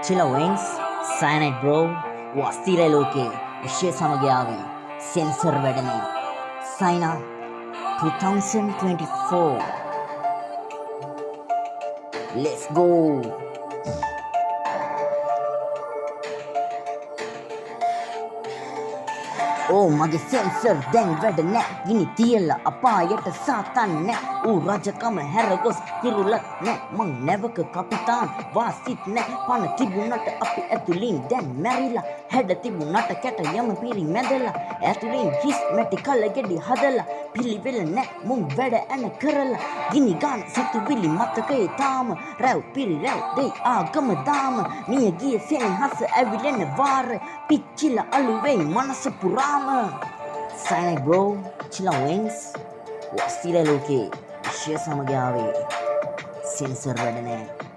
Chilla Wings, Cyanide Bro, වස්තිර ලෝකේ විශ්ව සමගයාවේ සෙන්සර් වැඩනේ Sina 2024. Let's go. Oh මගේ සෙන්සර් දැන් වැඩ නෑ ගිනි තියලා අපායට සාතන් නෑ ඌ රජකම හැරගොස් කිරුලක් නෑ මං නැවක කපිතාන් වාසිත් නෑ පණ තිබුණට අපි ඇතුලින් දැන් මැරිලා හැඩ තිබුණට කැට යම පිරි මැදලා ඇතුලින් හිස් මැටි කල ගෙඩි හදලා පිළිවෙල නෑ මුන් වැඩ ඇන කරලා ගිනි ගාන සිතුවිලි මතකේ තාම රැව් පිරි රැව් දෙයි ආගම දාම මිය ගිය සෙනෙහස ඇවිලෙන වාර පිච්චිලා අලුවෙයි මනස පුරාම Cyanide Bro, Chilla Wings, වස්තිර ලෝකේ විශ්ව සමගයාවේ සෙන්සර් වැඩනේ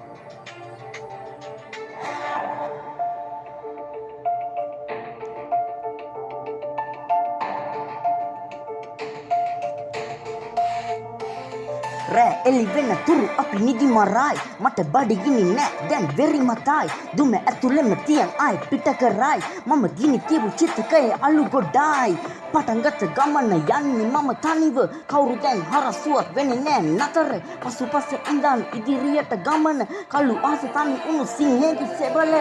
රෑ එලි වෙන තුරු අපි නිදි මරයි මට බඩගිනි නෑ දැන් වෙරි මතයි දුම ඇතුළෙම තියන් ආයි පිට කරයි මම ගිනි තිබු චිත්තකයේ අලු ගොඩයි පටන් ගත්ත ගමන යන්නේ මම තනිව කවුරු දැන් හරසුවක් වෙන්නේ නෑ නතර පසුපස ඉඳන් ඉදිරියට ගමන කළු ආස තනි උණු සිංහේගේ සෙබල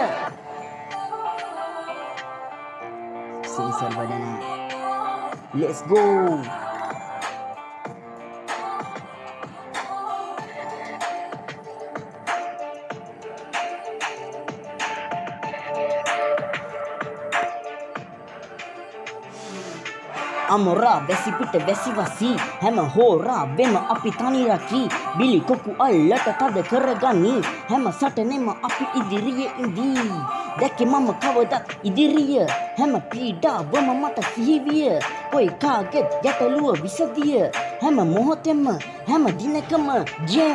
සෙන්සර් වැඩනේ let's go. අමොරා වැසි පිට වැසි වසි හැම හෝරා වෙම අපි තනි රකි බිලි කොකු අල්ලට තද කරගනි හැම සටනෙම අපි ඉදිරියේ ඉඳී දැක්කේ මම කවදත් ඉදිරිය හැම පීඩාවම මට සිහිවිය කොයි කාගෙත් ගැටලුව විසදිය හැම මොහොතෙම හැම දිනකම ජය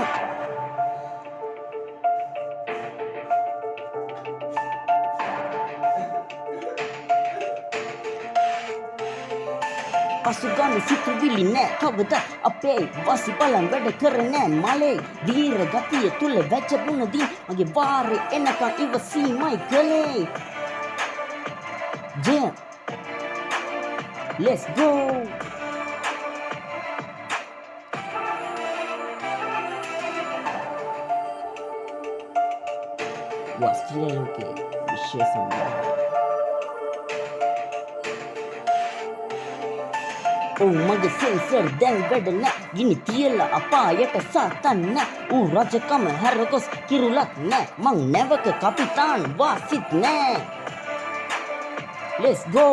පසුගාමි සිතුවිලි නෑ කවදත් අපේ වසි බලන් වැඩ කරනෑ මලේ දීර ගතිය තුල වැජබුණදී මගේ වාරේ එනකන් ඉවසීමයි කළේ ජය let's go. වස්තිර ලෝකේ විශ්ව සමගයාවේ Oh මගේ සෙන්සර් දැන් වැඩ නෑ ගිනි තියලා අපායට සාතන් නෑ ඌ රජකම හැරගොස් කිරුලක් නෑ මං නැවක කපිතාන් වාසිත් නෑ let's go.